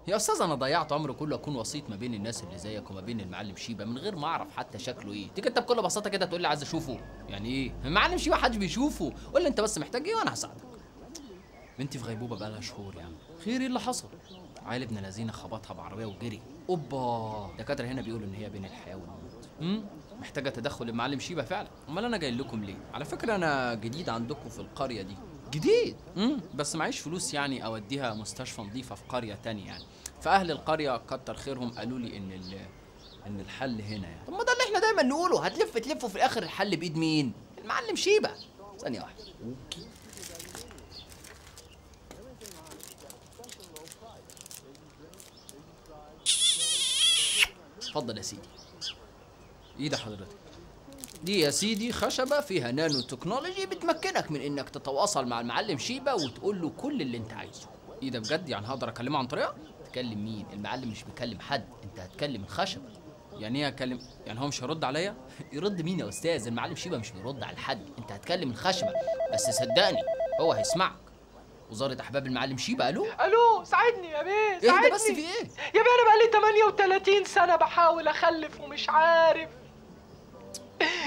يا استاذ انا ضيعت عمري كله اكون وسيط ما بين الناس اللي زيك وما بين المعلم شيبه من غير ما اعرف حتى شكله ايه. تيجي انت بكل بساطه كده تقول لي عايز اشوفه؟ يعني ايه المعلم شيبه محدش بيشوفه؟ قول لي انت بس محتاج ايه وانا هساعدك. بنتي في غيبوبه بقالها شهور يا عم. خير ايه اللي حصل؟ عيل ابن لذينه خبطها بعربيه وجري. اوبا الدكاتره هنا بيقولوا ان هي بين الحياه والموت. محتاجه تدخل المعلم شيبه فعلا. امال انا جاي لكم ليه؟ على فكره انا جديد عندكم في القريه دي. جديد؟ بس معيش فلوس يعني اوديها مستشفى نظيفه في قريه تانية يعني. فاهل القريه كتر خيرهم قالوا لي ان الحل هنا يعني. طب ما ده اللي احنا دايما نقوله، هتلف تلف وفي الاخر الحل بايد مين؟ المعلم شيبه. ثانيه واحده. اتفضل يا سيدي. ايه ده حضرتك؟ دي يا سيدي خشبة فيها نانو تكنولوجي بتمكنك من انك تتواصل مع المعلم شيبة وتقول له كل اللي انت عايزه. ايه ده بجد؟ يعني هقدر اكلمه عن طريقة؟ تكلم مين؟ المعلم مش بيكلم حد، انت هتكلم الخشبة. يعني ايه هكلم؟ يعني هو مش هيرد عليا؟ يرد مين يا استاذ؟ المعلم شيبة مش بيرد على حد، انت هتكلم الخشبة. بس صدقني هو هيسمعك. وزارة احباب المعلم شيبة. الو ساعدني يا بيه ساعدني. ايه ده بس في ايه؟ يا بيه انا بقالي 38 سنة بحاول اخلف ومش عارف.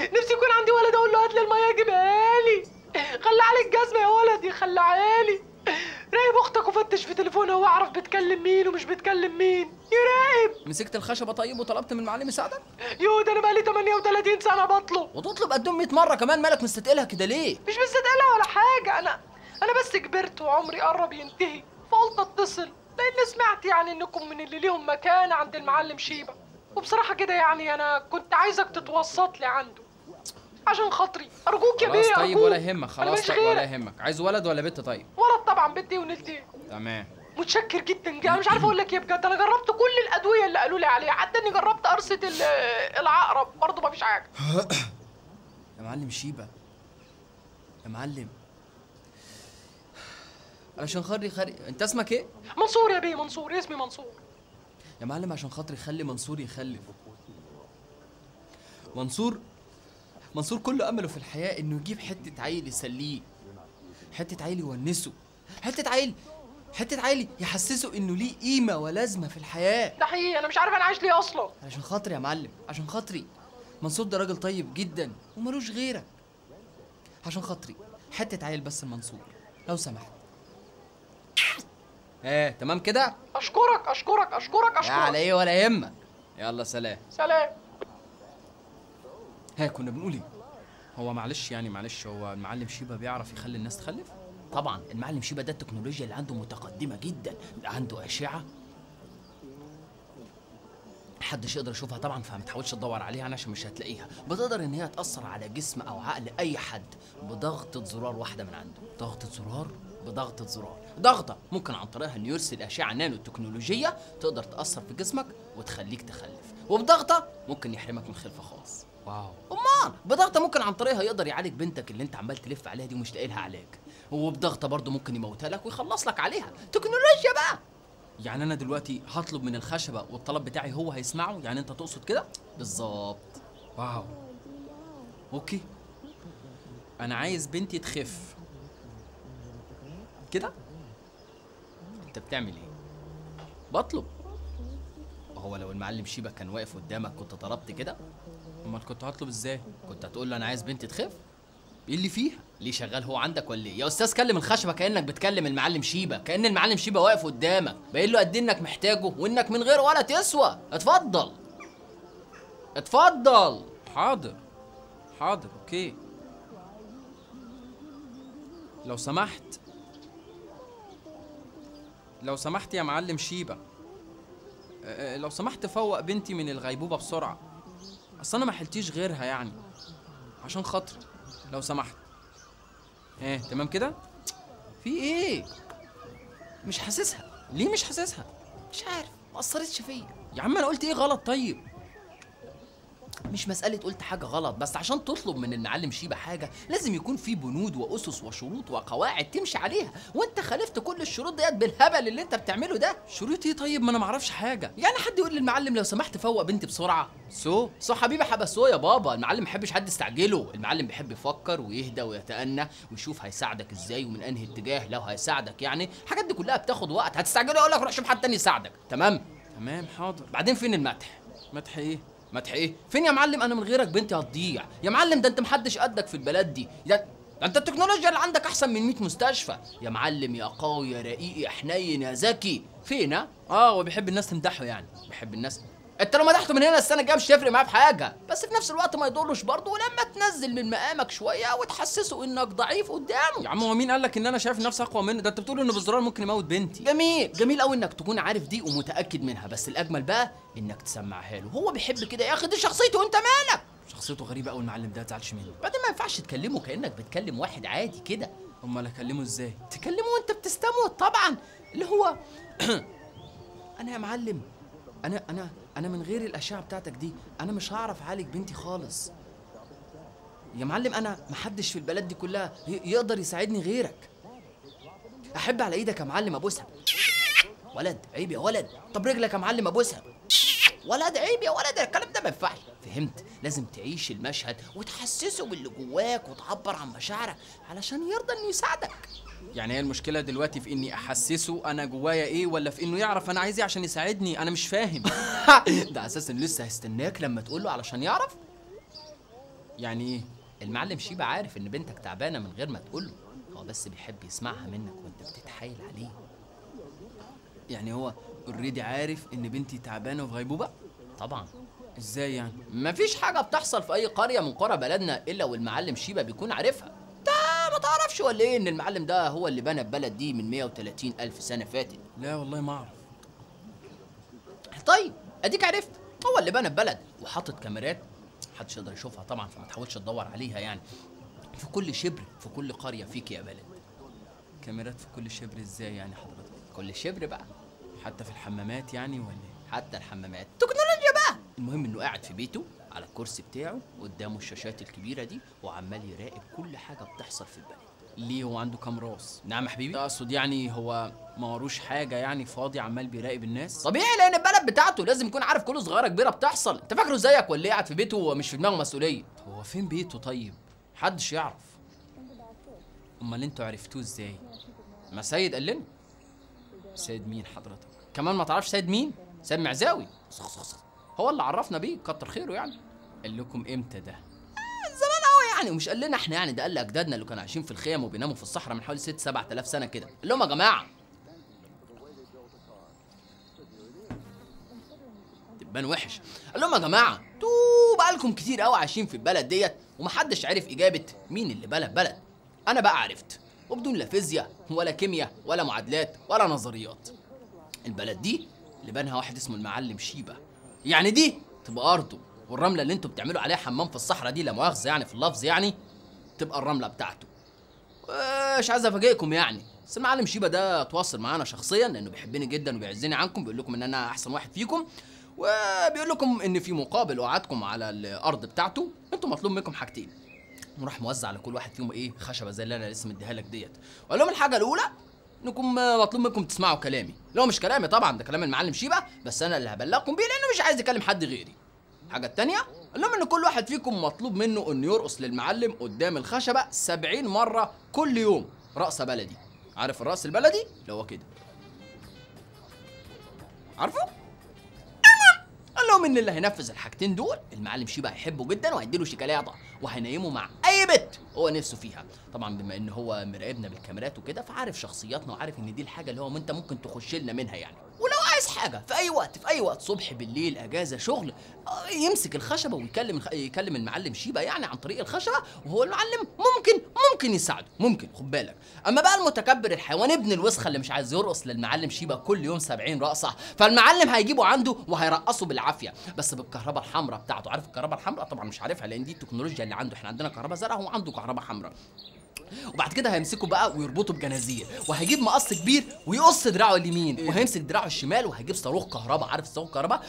نفسي يكون عندي ولد اقول له هات لي الميه يجيبها لي. خلع لي الجزمه يا ولدي خلعها لي. راقب اختك وفتش في تليفونها واعرف بتكلم مين ومش بتكلم مين. يراقب. مسكت الخشبه طيب وطلبت من المعلم يساعدك؟ يو ده انا بقالي 38 سنه بطلب. وتطلب قدهم 100 مره كمان، مالك مستتقلها كده ليه؟ مش مستتقلها ولا حاجه، انا بس كبرت وعمري قرب ينتهي فقلت اتصل لان سمعت يعني انكم من اللي ليهم مكانه عند المعلم شيبه. وبصراحه كده يعني انا كنت عايزك تتوسط لي عنده عشان خاطري ارجوك يا بيه. خلاص طيب ولا يهمك. خلاص طيب ولا يهمك. عايز ولد ولا بنت؟ طيب ولد طبعا، بنتي ونلتين. تمام. متشكر جدا. انا مش عارفه اقول لك ايه بجد، انا جربت كل الادويه اللي قالوا لي عليها، حتى اني جربت قرصه العقرب برضه مفيش حاجه. يا معلم شيبه يا معلم، علشان خاطري انت اسمك ايه؟ منصور يا بيه، منصور، اسمي منصور. يا معلم عشان خاطري خلي منصور يخلف. منصور كل امله في الحياه انه يجيب حته عيل يسليه، حته عيل يونسه، حته عيل يحسسه انه ليه قيمه ولازمه في الحياه. ده حقيقي انا مش عارف انا عايش ليه اصلا. عشان خاطري يا معلم، عشان خاطري. منصور ده راجل طيب جدا ومالوش غيرك. عشان خاطري حته عيل بس المنصور لو سمحت. تمام كده؟ اشكرك اشكرك اشكرك اشكرك. على ايه ولا يهمك. يلا سلام. سلام. كنا بنقول ايه؟ هو معلش هو المعلم شيبه بيعرف يخلي الناس تخلف؟ طبعا المعلم شيبه ده التكنولوجيا اللي عنده متقدمه جدا، عنده اشعه محدش يقدر يشوفها طبعا، فما تحاولش تدور عليها عشان مش هتلاقيها. بتقدر ان هي تاثر على جسم او عقل اي حد بضغطه زرار واحده من عنده. بضغطه زرار ضغطه ممكن عن طريقها انه يرسل اشعه نانو تكنولوجيه تقدر تاثر في جسمك وتخليك تخلف، وبضغطه ممكن يحرمك من الخلفه خالص. واو. امال بضغطه ممكن عن طريقها يقدر يعالج بنتك اللي انت عمال تلف عليها دي ومش لاقي لها علاج، وبضغطه برضه ممكن يموتها لك ويخلص لك عليها. تكنولوجيا بقى. يعني انا دلوقتي هطلب من الخشبه والطلب بتاعي هو هيسمعه؟ يعني انت تقصد كده؟ بالظبط. واو. اوكي. انا عايز بنتي تخف كده. انت بتعمل ايه؟ بطلب. هو لو المعلم شيبه كان واقف قدامك كنت طلبت كده؟ امال كنت هطلب ازاي؟ كنت هتقول له انا عايز بنتي تخف؟ ايه اللي فيها؟ ليه شغال هو عندك ولا ايه؟ يا استاذ كلم الخشبه كانك بتكلم المعلم شيبه، كان المعلم شيبه واقف قدامك باين له قد ايه انك محتاجه وانك من غيره ولا تسوى. اتفضل. حاضر اوكي. لو سمحت يا معلم شيبه، لو سمحت فوق بنتي من الغيبوبه بسرعه، اصل انا ما حلتيش غيرها يعني، عشان خاطري لو سمحت. تمام كده؟ في ايه؟ مش حاسسها. ليه مش حاسسها؟ مش عارف، ما اثرتش فيا. يا عم انا قلت ايه غلط؟ طيب مش مسألة قلت حاجة غلط، بس عشان تطلب من المعلم شيبة حاجة لازم يكون في بنود وأسس وشروط وقواعد تمشي عليها، وأنت خالفت كل الشروط ديت بالهبل اللي أنت بتعمله ده. شروط ايه طيب؟ ما انا معرفش حاجه. يعني حد يقول للمعلم لو سمحت فوق بنتي بسرعة؟ حبيبي حبسوه يا بابا، المعلم ما بيحبش حد يستعجله، المعلم بيحب يفكر ويهدى ويتأنى ويشوف هيساعدك ازاي ومن انهي اتجاه لو هيساعدك. يعني الحاجات دي كلها بتاخد وقت، هتستعجله يقول لك روح شوف حد تاني يساعدك. تمام حاضر. بعدين فين المدح؟ مدح ايه؟ مدح ايه؟ فين يا معلم؟ انا من غيرك بنتي هتضيع يا معلم، ده انت محدش قدك في البلد دي، ده انت التكنولوجيا اللي عندك احسن من 100 مستشفى يا معلم، يا قوي يا رقيق يا حنين يا ذكي. فين؟ هو بيحب الناس تمدحه يعني. بيحب الناس؟ انت لو مدحته من هنا السنه الجايه مش هيفرق معاه في حاجه، بس في نفس الوقت ما يضرش برضه ولما تنزل من مقامك شويه وتحسسه انك ضعيف قدامه. يا عم هو مين قال لك ان انا شايف نفسي اقوى منه؟ ده انت بتقول انه بالزرار ممكن يموت بنتي. جميل قوي انك تكون عارف دي ومتاكد منها، بس الاجمل بقى انك تسمعها له، هو بيحب كده يا اخي، دي شخصيته وانت مالك. شخصيته غريبه قوي المعلم ده، تزعلش منه. بعدين ما ينفعش تكلمه كانك بتكلم واحد عادي كده. امال اكلمه ازاي؟ تكلمه وانت بتستموت طبعا، اللي هو انا يا معلم، انا من غير الاشعه بتاعتك دي انا مش هعرف اعالج بنتي خالص يا معلم، انا محدش في البلد دي كلها يقدر يساعدني غيرك. احب على ايدك يا معلم ابوسها. ولد عيب يا ولد. طب رجلك يا معلم ابوسها. ولد عيب يا ولد، الكلام ده ما ينفعش. فهمت؟ لازم تعيش المشهد وتحسسه باللي جواك وتعبر عن مشاعرك علشان يرضى انه يساعدك. يعني هي المشكله دلوقتي في اني احسسه انا جوايا ايه، ولا في انه يعرف انا عايز ايه عشان يساعدني؟ انا مش فاهم. ده اساسا لسه هيستناك لما تقول له علشان يعرف. يعني ايه؟ المعلم شيبة عارف ان بنتك تعبانه من غير ما تقول له، هو بس بيحب يسمعها منك وانت بتتحايل عليه. يعني هو اوريدي عارف ان بنتي تعبانه وفي غيبوبه؟ طبعا. ازاي يعني؟ مفيش حاجه بتحصل في اي قريه من قرى بلدنا الا والمعلم شيبة بيكون عارفها. ده ما تعرفش ولا ايه ان المعلم ده هو اللي بنى البلد دي من 130 الف سنه فاتت؟ لا والله ما اعرف. طيب اديك عرفت، هو اللي بنى البلد وحاطط كاميرات محدش يقدر يشوفها طبعا، فما تحاولش تدور عليها يعني، في كل شبر في كل قريه فيك يا بلد. كاميرات في كل شبر ازاي يعني حضرتك؟ كل شبر بقى، حتى في الحمامات يعني ولا ايه؟ حتى الحمامات تكنولوجيا بقى. المهم انه قاعد في بيته على الكرسي بتاعه قدامه الشاشات الكبيره دي وعمال يراقب كل حاجه بتحصل في البلد. ليه هو عنده كام راس؟ نعم يا حبيبي؟ اقصد يعني هو ما وروش حاجه يعني، فاضي عمال بيراقب الناس؟ طبيعي لان البلد بتاعته لازم يكون عارف كل صغيره كبيره بتحصل. انت فاكره زيك ولا ايه قاعد في بيته ومش في دماغه مسؤوليه؟ هو فين بيته طيب؟ محدش يعرف. امال انتوا عرفتوه ازاي؟ ما سيد قال لنا. سيد مين حضرتك؟ كمان ما تعرفش سيد مين؟ سيد معزاوي هو اللي عرفنا بيه، كتر خيره يعني. قال لكم امتى ده؟ زمان قوي يعني، ومش قال لنا احنا يعني، ده قال لاجدادنا اللي كانوا عايشين في الخيم وبيناموا في الصحراء من حوالي 6-7 آلاف سنه كده. قال لهم يا جماعه تبان وحش، قال لهم يا جماعه انتوا بقالكم كتير قوي عايشين في البلد ديت ومحدش عارف اجابه مين اللي بنى البلد. انا بقى عرفت، وبدون لا فيزياء ولا كيمياء ولا معادلات ولا نظريات. البلد دي اللي بناها واحد اسمه المعلم شيبة. يعني دي تبقى ارضه، والرمله اللي انتوا بتعملوا عليها حمام في الصحراء دي لا مؤاخذه يعني في اللفظ يعني تبقى الرمله بتاعته. مش عايز افاجئكم يعني، بس المعلم شيبة ده تواصل معانا شخصيا لانه بيحبني جدا وبيعزني عنكم، بيقول لكم ان انا احسن واحد فيكم، وبيقول لكم ان في مقابل وعدكم على الارض بتاعته انتوا مطلوب منكم حاجتين، وراح موزع على كل واحد فيهم ايه خشبه زي اللي انا لسه مديها لك ديت. وقال لهم الحاجه الاولى انكم مطلوب منكم تسمعوا كلامي، لو مش كلامي طبعا ده كلام المعلم شيبة، بس انا اللي هبلغكم بيه لانه مش عايز يكلم حد غيري. الحاجه الثانيه قال لهم ان كل واحد فيكم مطلوب منه انه يرقص للمعلم قدام الخشبه 70 مره كل يوم رقصه بلدي. عارف الرقص البلدي اللي هو كده؟ عارفه؟ قال لهم ان اللي هينفذ الحاجتين دول المعلم شيبة هيحبه جدا وهيديله شيكالاته وهينيمه مع اي بنت هو نفسه فيها. طبعا بما ان هو مراقبنا بالكاميرات وكده فعارف شخصياتنا وعارف ان دي الحاجه اللي هو انت ممكن تخش لنا منها يعني. ولو عايز حاجه في اي وقت صبح بالليل اجازه شغل يمسك الخشبه ويكلم المعلم شيبة يعني عن طريق الخشبه، وهو المعلم ممكن يساعده، ممكن خد بالك. اما بقى المتكبر الحيوان ابن الوسخه اللي مش عايز يرقص للمعلم شيبة كل يوم 70 رقصه، فالمعلم هيجيبه عنده وهيرقصه بالعافيه بس بالكهرباء الحمراء بتاعته. عارف الكهرباء الحمراء؟ طبعا مش عارفها لان دي التكنولوجيا اللي عنده، احنا عندنا كهرباء زرقاء هو عنده كهرباء حمراء. وبعد كده هيمسكه بقى ويربطه بجنازير، وهيجيب مقص كبير ويقص دراعه اليمين وهيمسك دراعه الشمال وهيجيب صاروخ كهرباء. عارف صاروخ كهرباء؟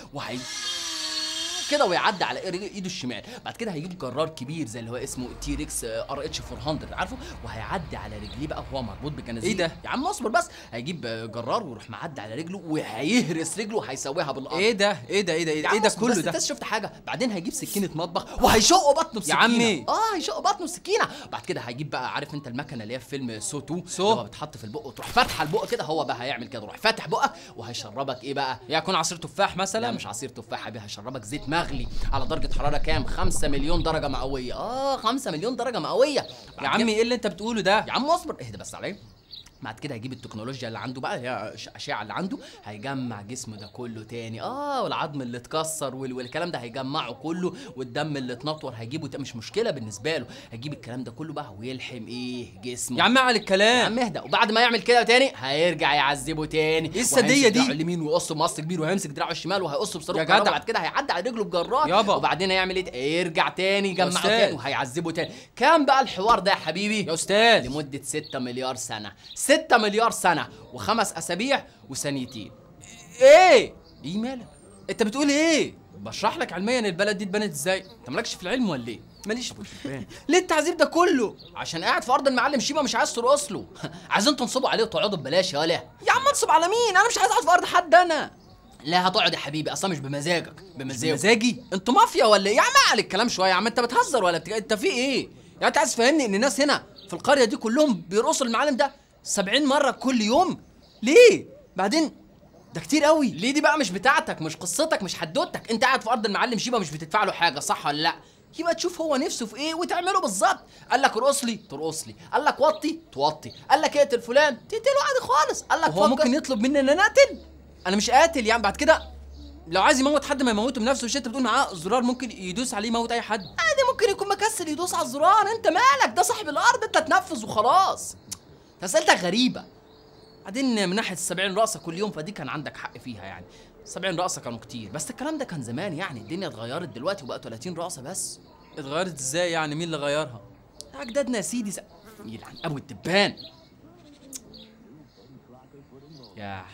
كده ويعدي على ايده الشمال. بعد كده هيجيب جرار كبير زي اللي هو اسمه تيركس ار اتش 400 عارفه، وهيعدي على رجليه بقى وهو مربوط بجنازير. ايه ده يا عم اصبر بس. هيجيب جرار ويروح معدي على رجله وهيهرس رجله وهيسويها بالارض. ايه ده ايه ده ايه ده ايه ده كله ده؟ انت شفت حاجه؟ بعدين هيجيب سكينه مطبخ وهيشق بطنه بسكينه. يا عمي هيشق بطنه بسكينه. بعد كده هيجيب بقى، عارف انت المكنه اللي هي في فيلم سو 2 سو اللي هو بتحط في البق وتروح فاتحه البق كده، هو بقى هيعمل كده، روح فاتح بقك وهيشربك ايه بقى؟ يكون عصير تفاح مثلا؟ لا مش عصير تفاح يا حبيبي، هيشربك زيت مغلي على درجه حراره كام؟ 5 مليون درجه مئويه. 5 مليون درجه مئويه. يا عمي ايه اللي انت بتقوله ده؟ يا عم اصبر اهدى بس عليا. بعد كده هيجيب التكنولوجيا اللي عنده بقى، اللي هي الاشعه اللي عنده، هيجمع جسمه ده كله تاني. والعظم اللي اتكسر والكلام ده هيجمعه كله، والدم اللي اتنطور هيجيبه مش مشكله بالنسبه له. هيجيب الكلام ده كله بقى ويلحم ايه جسمه. يا عم على الكلام. يا عم اهدى. وبعد ما يعمل كده تاني هيرجع يعذبه تاني. ايه السديه دي؟ دراعه اليمين ويقصه مقص كبير، وهيمسك دراعه الشمال وهيقصه بصاروخ يا جدع. بعد كده هيعدي على رجله بجرار يابا. وبعدين هيعمل ايه؟ يرجع تاني يجمعه أستاذ. تاني وهيعذبه تاني. كام بقى الحوار ده يا حبيبي؟ يا استاذ لمدة 6 مليار سنة. 6 مليار سنة و5 أسابيع وثانيتين. ايه مالك؟ انت بتقول ايه؟ بشرح لك علميا البلد دي اتبنت ازاي. انت مالكش في العلم ولا ايه؟ ماليش. ليه التعذيب ده كله؟ عشان قاعد في أرض المعلم شيبة مش عايز ترقص له. عايزين تنصبوا عليه وتقعدوا ببلاش يا ولا. يا عم انصب على مين؟ انا مش عايز اقعد في ارض حد انا. لا هتقعد يا حبيبي، اصلا مش بمزاجك، بمزاجي؟ انتوا مافيا ولا ايه؟ يا عم على الكلام شويه يا عم، انت بتهزر ولا انت في ايه؟ يعني انت عايز تفهمني ان الناس هنا في القريه دي كلهم بيرقصوا المعلم ده 70 مره كل يوم؟ ليه؟ بعدين ده كتير قوي. ليه دي بقى مش بتاعتك، مش قصتك، مش حدوتك. انت قاعد في ارض المعلم شيبة مش بتدفع له حاجه، صح ولا لا؟ يبقى تشوف هو نفسه في ايه وتعمله بالظبط. قال لك ارقص لي ترقص لي، قال لك وطي توطي، قال لك اقتل فلان تقتله عادي خالص، قال لك هو ممكن يطلب مني ان انا اقتل؟ انا مش قاتل يعني. بعد كده لو عايز يموت حد ما يموته بنفسه. مش انت بتقول معاه زرار ممكن يدوس عليه يموت اي حد؟ عادي ممكن يكون مكسل يدوس على الزرار، انت مالك؟ ده صاحب الارض، انت تنفذ وخلاص. اسئلتك غريبه. بعدين من ناحيه ال70 رقصه كل يوم فدي كان عندك حق فيها يعني. 70 رقصه كانوا كتير، بس الكلام ده كان زمان يعني. الدنيا اتغيرت دلوقتي وبقى 30 رقصه بس. اتغيرت ازاي يعني؟ مين اللي غيرها؟ اجدادنا يا سيدي يلعن ابو الدبان. يا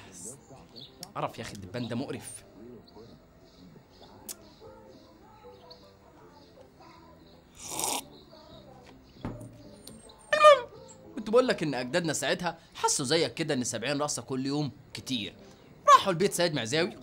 قرف يا اخي، الدبان ده مقرف. كنت بقول لك ان اجدادنا ساعتها حسوا زيك كده ان 70 رقصه كل يوم كتير. راحوا البيت سيد معزاوي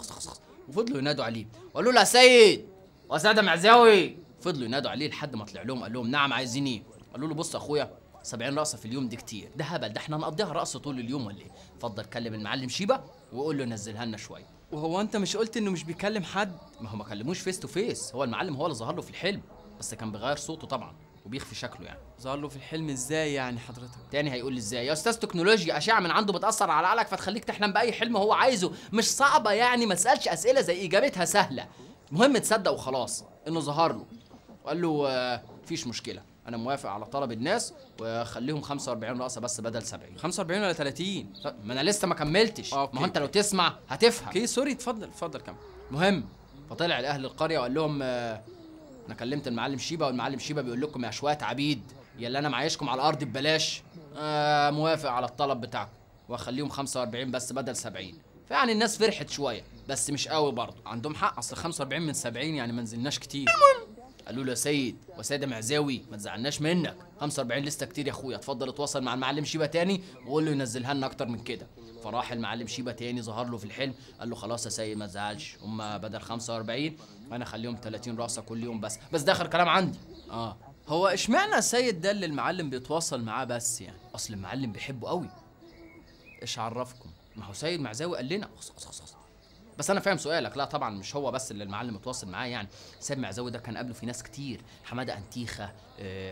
وفضلوا ينادوا عليه وقالوا له يا سيد وسيد معزاوي. فضلوا ينادوا عليه لحد ما طلع لهم قال لهم نعم عايزين ايه؟ قالوا له بص يا اخويا 70 رقصه في اليوم دي كتير، ده هبل، ده احنا هنقضيها رقصه طول اليوم ولا ايه؟ اتفضل كلم المعلم شيبة وقول له نزلها لنا شويه. وهو انت مش قلت انه مش بيكلم حد؟ ما هو ما كلموش فيس تو فيس، هو المعلم هو اللي ظهر له في الحلم، بس كان بيغير صوته طبعا وبيخفي شكله يعني. ظهر له في الحلم ازاي يعني حضرتك؟ تاني هيقول لي ازاي؟ يا استاذ تكنولوجيا، اشعه من عنده بتاثر على عقلك فتخليك تحلم باي حلم هو عايزه، مش صعبه يعني، ما تسالش اسئله زي اجابتها سهله. المهم تصدق وخلاص انه ظهر له وقال له مفيش مشكله، انا موافق على طلب الناس وخليهم 45 رقصه بس بدل 70. 45 ولا 30؟ ما انا لسه ما كملتش. أوكي. ما هو انت لو تسمع هتفهم. اوكي سوري، اتفضل كمل. مهم فطلع لاهل القريه وقال لهم انا كلمت المعلم شيبة والمعلم شيبة بيقول لكم يا شويه عبيد يا اللي انا معايشكم على الارض ببلاش موافق على الطلب بتاعكم واخليهم 45 بس بدل 70. فيعني الناس فرحت شويه بس مش قوي برضه. عندهم حق، اصل 45 من 70 يعني ما نزلناش كتير. قالوا له يا سيد وسيد معزاوي ما تزعلناش منك، 45 لسه كتير يا اخويا، اتفضل اتواصل مع المعلم شيبة تاني وقول له ينزلها لنا اكتر من كده. فراح المعلم شيبة تاني ظهر له في الحلم قال له خلاص يا سيد ما تزعلش، هم بدل 45 انا اخليهم 30 رقصه كل يوم بس ده اخر كلام عندي. هو اشمعنى السيد ده اللي المعلم بيتواصل معاه بس يعني؟ اصل المعلم بيحبه قوي. ايش عرفكم؟ ما هو سيد معزاوي قال لنا. بس انا فاهم سؤالك. لا طبعا مش هو بس اللي المعلم اتواصل معاه يعني، سيد معزاوي ده كان قبله في ناس كتير، حماده انتيخه،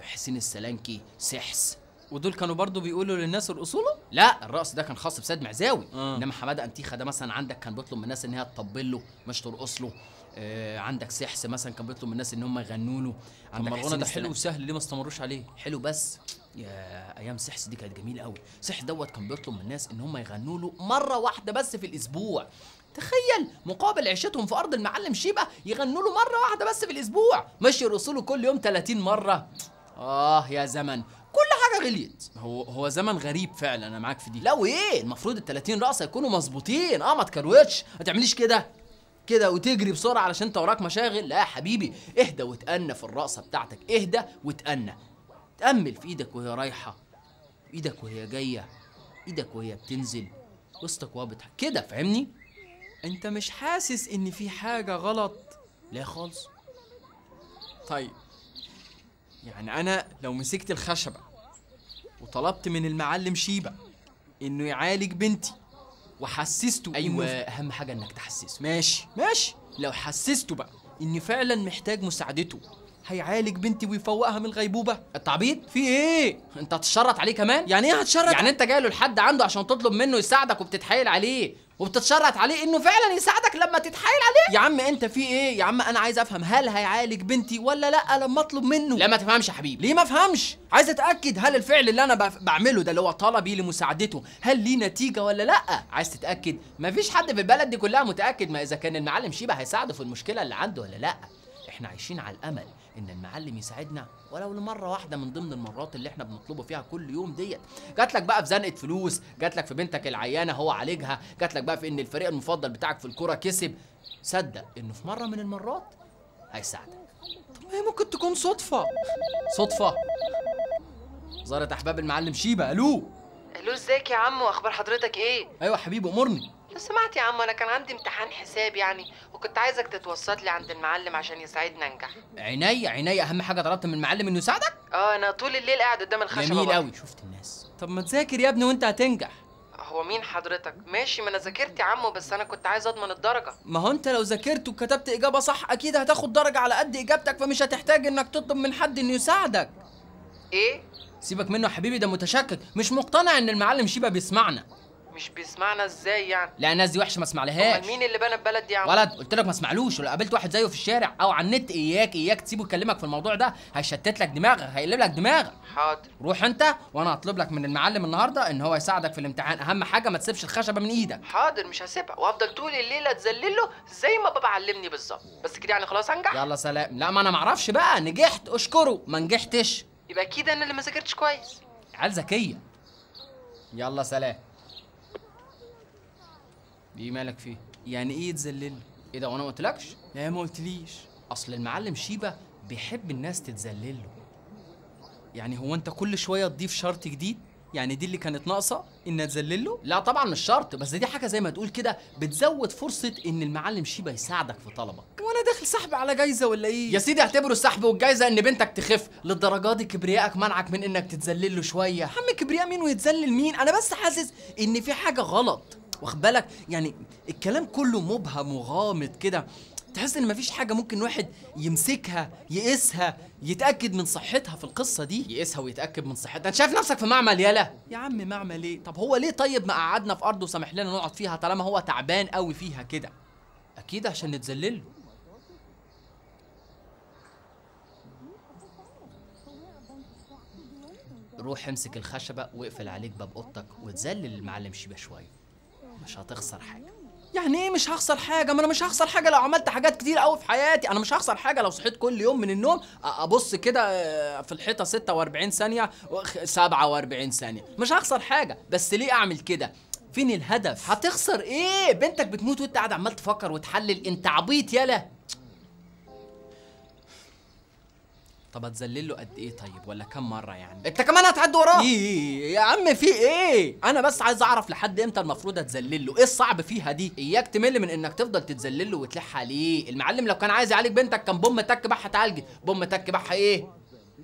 حسين السلانكي، سحس، ودول كانوا برضو بيقولوا للناس ارقصوا له؟ لا الرقص ده كان خاص بسيد معزاوي. انما حماده انتيخه ده مثلا عندك كان بيطلب من الناس ان هي تطبل له مش ترقص له. عندك سحس مثلا كان بيطلب من الناس ان هم يغنوا له. عندك الغنى ده حلو وسهل، ليه ما استمروش عليه؟ حلو بس يا ايام سحس دي كانت جميله قوي. سحس دوت كان بيطلب من الناس ان هم يغنوا له مره واحده بس في الاسبوع. تخيل مقابل عيشتهم في ارض المعلم شيبة يغنوا له مره واحده بس في الاسبوع، مش يرقصوا له كل يوم 30 مره. يا زمن كل حاجه غليت. هو زمن غريب فعلا، انا معاك في دي. لا وايه، المفروض ال30 رقصه يكونوا مظبوطين. ما تكروتش، ما تعمليش كده. كده وتجري بسرعه علشان انت وراك مشاغل. لا يا حبيبي، اهدى وتأنى في الرقصه بتاعتك، اهدى وتأنى. تأمل في ايدك وهي رايحه، ايدك وهي جايه، ايدك وهي بتنزل، وسطك وهو بتضحك كده، فاهمني؟ انت مش حاسس ان في حاجه غلط؟ لا خالص. طيب يعني انا لو مسكت الخشبه وطلبت من المعلم شيبة انه يعالج بنتي وحسسته، ايوه اهم حاجه انك تحسسه. ماشي لو حسسته بقى اني فعلا محتاج مساعدته، هيعالج بنتي ويفوقها من الغيبوبه. التعبيط في ايه؟ انت هتشرط عليه كمان؟ يعني ايه هتشرط؟ يعني انت جاي له لحد عنده عشان تطلب منه يساعدك وبتتحايل عليه وبتتشرط عليه انه فعلا يساعدك لما تتحايل عليه؟ يا عم انت في ايه؟ يا عم انا عايز افهم، هل هيعالج بنتي ولا لا لما اطلب منه؟ لا ما تفهمش يا حبيبي. ليه ما افهمش؟ عايز اتاكد هل الفعل اللي انا بعمله ده اللي هو طلبي لمساعدته هل ليه نتيجه ولا لا؟ عايز تتاكد؟ مفيش حد في البلد دي كلها متاكد ما اذا كان المعلم شيبة هيساعده في المشكله اللي عنده ولا لا. احنا عايشين على الامل ان المعلم يساعدنا ولو لمره واحده من ضمن المرات اللي احنا بنطلبه فيها كل يوم ديت. جات لك بقى في زنقه فلوس، جات لك في بنتك العيانه هو عالجها، جات لك بقى في ان الفريق المفضل بتاعك في الكوره كسب. صدق انه في مره من المرات هيساعدك. طب هي ممكن تكون صدفه. زارت احباب المعلم شيبة. الو ازيك يا عم، واخبار حضرتك ايه؟ ايوه حبيبي امرني. لو سمعت يا عم، انا كان عندي امتحان حساب يعني، وكنت عايزك تتوسط لي عند المعلم عشان يساعدني انجح. عينيا اهم حاجه طلبت من المعلم انه يساعدك. انا طول الليل قاعد قدام الخشبه. جميل قوي، شفت الناس. طب ما تذاكر يا ابني وانت هتنجح. هو مين حضرتك؟ ماشي، ما انا ذاكرت يا عمو، بس انا كنت عايز اضمن الدرجه. ما هو انت لو ذاكرت وكتبت اجابه صح اكيد هتاخد درجه على قد اجابتك، فمش هتحتاج انك تطلب من حد انه يساعدك. ايه؟ سيبك منه يا حبيبي، ده متشكك، مش مقتنع ان المعلم شيبة بيسمعنا. مش بيسمعنا ازاي يعني؟ لا الناس دي وحشه ما اسمعلهاش. امال مين اللي بنى البلد دي يا عم؟ ولد قلت لك ما اسمعلوش، ولو قابلت واحد زيه في الشارع او على النت اياك تسيبه يكلمك في الموضوع ده، هيشتت لك دماغك، هيقلب لك دماغك. حاضر. روح انت وانا هطلب لك من المعلم النهارده ان هو يساعدك في الامتحان، اهم حاجه ما تسيبش الخشبه من ايدك. حاضر مش هسيبها، وافضل طول الليل اتذلله زي ما بابا علمني بالظبط. بس كده يعني خلاص هنجح؟ يلا سلام. لا ما انا معرفش بقى، نجحت اشكره، ما نجحتش يبقى اكيد انا اللي ما ذاكرتش كويس. عيال ذكيه. يلا سلام. ايه مالك فيه؟ يعني ايه يتذلل؟ ايه ده وانا ما قلتلكش؟ لا ما قلتليش. اصل المعلم شيبة بيحب الناس تتذلل له. يعني هو انت كل شويه تضيف شرط جديد؟ يعني دي اللي كانت ناقصه ان اتذلل له؟ لا طبعا مش شرط، بس دي حاجه زي ما تقول كده بتزود فرصه ان المعلم شيبة يساعدك في طلبك. وانا داخل سحب على جايزه ولا ايه؟ يا سيدي اعتبره السحب والجايزه ان بنتك تخف. للدرجه دي كبريائك منعك من انك تتذلل له شويه؟ يا عم كبرياء مين ويتذلل مين؟ انا بس حاسس ان في حاجه غلط، واخد بالك؟ يعني الكلام كله مبهم وغامض كده، تحس ان مفيش حاجه ممكن واحد يمسكها يقيسها يتاكد من صحتها في القصه دي. يقيسها ويتاكد من صحتها؟ انت شايف نفسك في معمل؟ يالا يا عم معمل ايه؟ طب هو ليه طيب ما قعدنا في ارضه وسامح لنا نقعد فيها طالما هو تعبان قوي فيها كده؟ اكيد عشان نتذلله. روح امسك الخشبه واقفل عليك باب اوضتك وتذلل المعلم شيبة شويه، مش هتخسر حاجه. يعني ايه مش هخسر حاجه؟ ما انا مش هخسر حاجه لو عملت حاجات كتير قوي في حياتي. انا مش هخسر حاجه لو صحيت كل يوم من النوم ابص كده في الحيطه 46 ثانيه 47 ثانيه، مش هخسر حاجه. بس ليه اعمل كده؟ فين الهدف؟ هتخسر ايه؟ بنتك بتموت وانت قاعد عمال تفكر وتحلل، انت عبيط يالا. طب هتذلله قد ايه طيب؟ ولا كم مره يعني؟ انت كمان هتعد وراه؟ ايه يا عم في ايه؟ انا بس عايز اعرف لحد امتى المفروض اتذلله، ايه الصعب فيها دي؟ اياك تمل من انك تفضل تتذلله وتلح عليه. المعلم لو كان عايز يعالج بنتك كان بوم تك بحه اتعالجت، بوم تك بحه ايه؟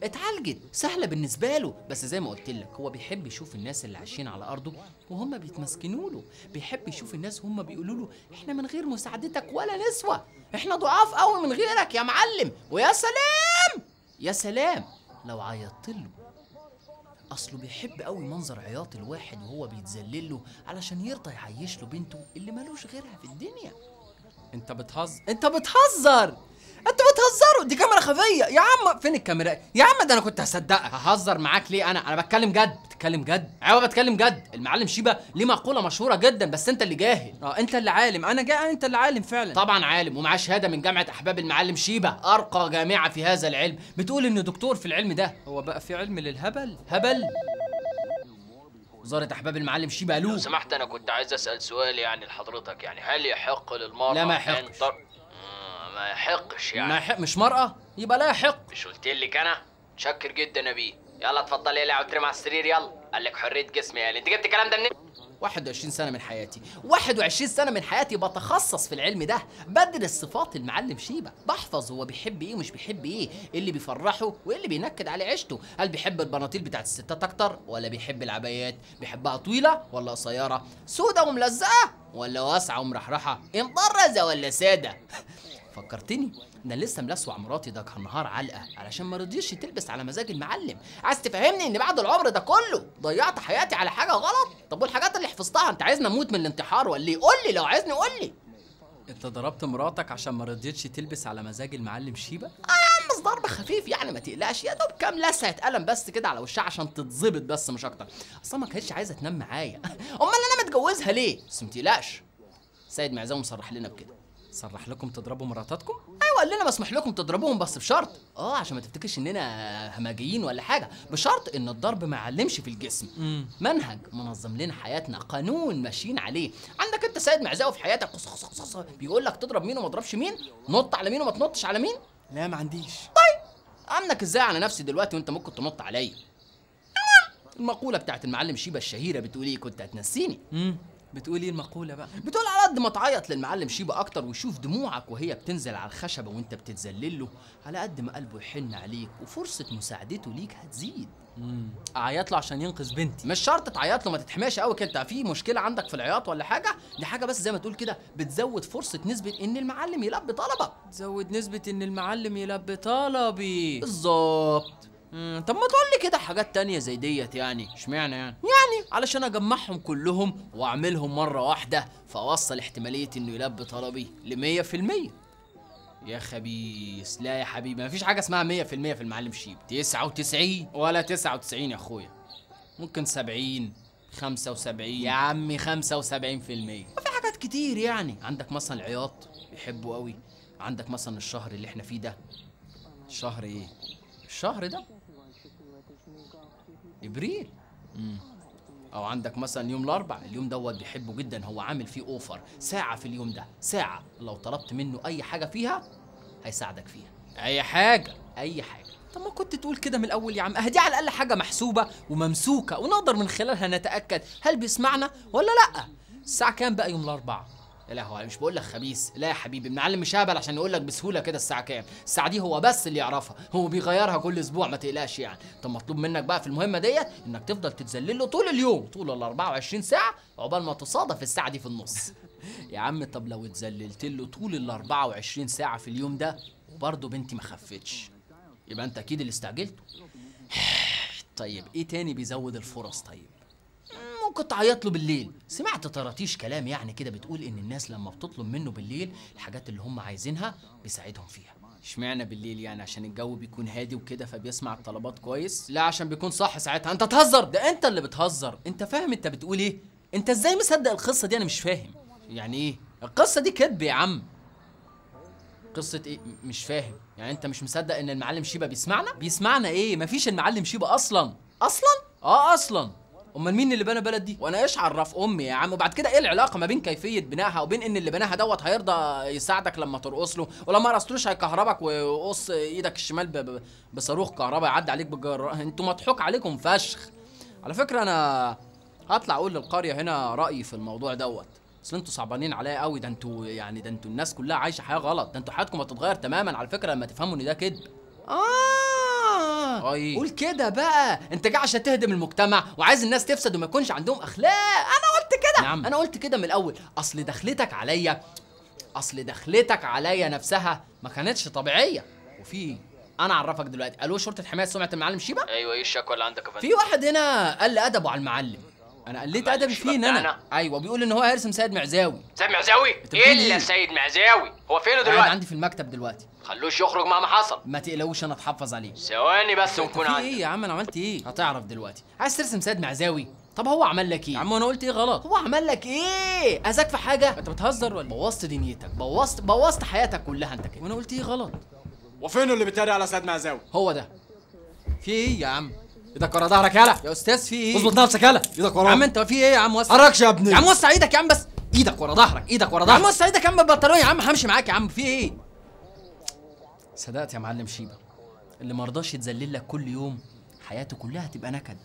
اتعالجت، سهله بالنسبه له. بس زي ما قلت لك هو بيحب يشوف الناس اللي عايشين على ارضه وهم بيتمسكنوا له، بيحب يشوف الناس وهم بيقولوا له احنا من غير مساعدتك ولا نسوه، احنا ضعاف قوي من غيرك يا معلم. ويا سلام يا سلام لو عيطت له، اصله بيحب قوي منظر عياط الواحد وهو بيتذلل له علشان يرضى يعيش له بنته اللي مالوش غيرها في الدنيا. انت بتهزر، انت بتهزر، انتوا بتهزروا، دي كاميرا خفيه يا عم. فين الكاميرا يا عم؟ ده انا كنت هصدقك. ههزر معاك ليه؟ انا بتكلم جد. بتتكلم جد؟ ايوه بتكلم جد. المعلم شيبة ليه مقوله مشهوره جدا بس انت اللي جاهل. انت اللي عالم، انا جاهل. انت اللي عالم فعلا. طبعا عالم ومعاه شهاده من جامعه احباب المعلم شيبة، ارقى جامعه في هذا العلم، بتقول انه دكتور في العلم ده. هو بقى في علم للهبل؟ هبل وزاره احباب المعلم شيبه. الو لو سمحت انا كنت عايز اسال سؤال يعني لحضرتك، يعني هل يحق للمرأة لا، ما أن يحقش. ما يحقش يعني. ما يحق، مش مرأة يبقى لا يحق. مش قلت لك انا؟ متشكر جدا يا بيه. يلا اتفضلي يلا وترمي على السرير يلا. قال لك حريه جسمي يعني. انت جبت الكلام ده منين؟ 21 سنة من حياتي، 21 سنة من حياتي بتخصص في العلم ده، بدرس صفات المعلم شيبة، بحفظ هو بيحب ايه ومش بيحب ايه اللي بيفرحه وايه اللي بينكد عليه عيشته، هل بيحب البناطيل بتاعت الستات اكتر ولا بيحب العبايات، بيحبها طويلة ولا قصيرة، سودة وملزقة ولا واسعة ومرحرحة، مطرزة ولا سادة. فكرتني، ده لسه ملسوع مراتي ده كان نهار علقه علشان ما رضيش تلبس على مزاج المعلم. عايز تفهمني ان بعد العمر ده كله ضيعت حياتي على حاجه غلط؟ طب والحاجات اللي حفظتها انت عايزني اموت من الانتحار ولا ايه؟ قول لي لو عايزني قول لي. انت ضربت مراتك عشان ما رضيتش تلبس على مزاج المعلم شيبه؟ يا عم بس ضرب خفيف يعني ما تقلقش، يا دوب كام لسعه قلم بس كده على وشها عشان تتظبط بس مش اكتر. اصلا ما كانتش عايزه تنام معايا. امال انا متجوزها ليه؟ بس ما تقلقش، سيد معزاوي مصرح لنا بكده. صرح لكم تضربوا مراتاتكم؟ ايوه قال لنا مسموح لكم تضربوهم بس بشرط، عشان ما تفتكرش اننا همجيين ولا حاجه، بشرط ان الضرب ما يعلمش في الجسم. منهج منظم لنا حياتنا، قانون ماشيين عليه. عندك انت سيد معزاوي في حياتك بيقول لك تضرب مين وما تضربش مين، نط على مين وما تنطش على مين؟ لا ما عنديش. طيب امنك ازاي على نفسي دلوقتي وانت ممكن تنط عليا؟ المقوله بتاعت المعلم شيبه الشهيره بتقول ايه؟ كنت هتنسيني. بتقول ايه المقولة بقى؟ بتقول على قد ما تعيط للمعلم شيبة أكتر ويشوف دموعك وهي بتنزل على الخشبة وأنت بتتذلل له، على قد ما قلبه يحن عليك وفرصة مساعدته ليك هتزيد. أعيط له عشان ينقذ بنتي؟ مش شرط تعيط له، ما تتحماش قوي كده. في مشكلة عندك في العياط ولا حاجة؟ دي حاجة بس زي ما تقول كده بتزود فرصة نسبة إن المعلم يلبي طلبك. تزود نسبة إن المعلم يلبي طلبي. بالظبط. طب ما تقول لي كده حاجات تانية زي ديت يعني. اشمعنى يعني؟ يعني علشان اجمعهم كلهم واعملهم مرة واحدة فاوصل احتمالية انه يلبي طلبي ل100%. يا خبيث، لا يا حبيبي مفيش حاجة اسمها 100% في المعلم شيب. 99 ولا 99 يا اخويا، ممكن 70 75 يا عمي 75%. وفي حاجات كتير يعني. عندك مثلا العياط بيحبوا قوي، عندك مثلا الشهر اللي احنا فيه ده. الشهر ايه؟ الشهر ده ابريل. او عندك مثلا يوم الاربع، اليوم دوت بيحبه جدا، هو عامل فيه اوفر ساعه في اليوم ده، ساعه لو طلبت منه اي حاجه فيها هيساعدك فيها. اي حاجه اي حاجه. طب ما كنت تقول كده من الاول يا عم، اهدي على الاقل حاجه محسوبه وممسوكه ونقدر من خلالها نتاكد هل بيسمعنا ولا لا. الساعه كام بقى يوم الاربع؟ يا لهوي، مش بقول لك خبيث، لا يا حبيبي المعلم مش هبل عشان يقول لك بسهوله كده الساعه كام. الساعه دي هو بس اللي يعرفها، هو بيغيرها كل اسبوع ما تقلقش يعني. طب مطلوب منك بقى في المهمه ديت انك تفضل تتذلل له طول اليوم، طول ال 24 ساعه عقبال ما تصادف الساعه دي في النص. يا عم طب لو اتذللت له طول ال 24 ساعه في اليوم ده وبرضه بنتي ما خفتش، يبقى انت اكيد اللي استعجلته. طيب ايه تاني بيزود الفرص؟ طيب ممكن تعيط له بالليل. سمعت طراطيش كلام يعني كده بتقول ان الناس لما بتطلب منه بالليل الحاجات اللي هم عايزينها بيساعدهم فيها. اشمعنى بالليل يعني؟ عشان الجو بيكون هادي وكده فبيسمع الطلبات كويس؟ لا عشان بيكون صح ساعتها. انت تهزر، ده انت اللي بتهزر. انت فاهم انت بتقول ايه؟ انت ازاي مصدق القصه دي؟ انا مش فاهم يعني ايه القصه دي؟ كدب يا عم. قصه ايه؟ مش فاهم يعني. انت مش مصدق ان المعلم شيبه بيسمعنا؟ بيسمعنا ايه؟ مفيش المعلم شيبه اصلا. اصلا امال مين اللي بنى بلد دي؟ وانا ايش عرف امي يا عم؟ وبعد كده ايه العلاقه ما بين كيفيه بنائها وبين ان اللي بناها دوت هيرضى يساعدك لما ترقص له، ولما رقصتلوش هيكهربك ويقص ايدك الشمال بصاروخ كهرباء يعدي عليك بالجر. انتوا مضحوك عليكم فشخ. على فكره انا هطلع اقول للقريه هنا رايي في الموضوع دوت. اصل انتوا صعبانين عليا قوي. ده انتوا يعني ده انتوا الناس كلها عايشه حياه غلط. ده انتوا حياتكم هتتغير تماما على فكره لما تفهموا ان ده كذب. قول كده بقى، انت جاي عشان تهدم المجتمع وعايز الناس تفسد وما يكونش عندهم اخلاق. انا قلت كده. نعم. انا قلت كده من الاول. اصل دخلتك عليا نفسها ما كانتش طبيعيه. وفي انا اعرفك دلوقتي. الو شرطه حمايه سمعه المعلم شيبه؟ ايوه ايه الشكوى اللي عندك يا فندم؟ في واحد هنا قل ادبه على المعلم. انا قلت ادبي فيه ان انا ايوه بيقول ان هو هيرسم سيد معزاوي. سيد معزاوي؟ الا سيد معزاوي هو فين دلوقتي؟ قاعد عندي في المكتب دلوقتي. خلوش يخرج مهما حصل. ما تقلقوش انا اتحفظ عليه. ثواني بس ونكون عندي. ايه يا عم انا عملت ايه؟ هتعرف دلوقتي. عايز ترسم سيد معزاوي؟ طب هو عمل لك ايه؟ يا عم انا قلت ايه غلط؟ هو عمل لك ايه؟ اذاك في حاجه؟ انت بتهزر ولا؟ بوظت دنيتك، بوظت حياتك كلها انت كده. وانا قلت ايه غلط؟ وفين اللي بيتريق على سيد معزاوي؟ هو ده. في ايه يا عم؟ ايدك ورا ظهرك يالا. يا استاذ في ايه؟ اظبط نفسك يالا. ايدك ورا. يا عم انت في ايه يا عم؟ وسع. حركش يا ابني. يا عم وسع ايدك يا عم بس. ايدك ورا ظهرك، ايدك ورا يا عم ظهرك. وسع ايدك يا عم بالبنطلون يا عم، همشي معاك يا عم، في ايه؟ صدقت يا معلم شيبه، اللي مرضاش يتذلل لك كل يوم حياته كلها هتبقى نكد.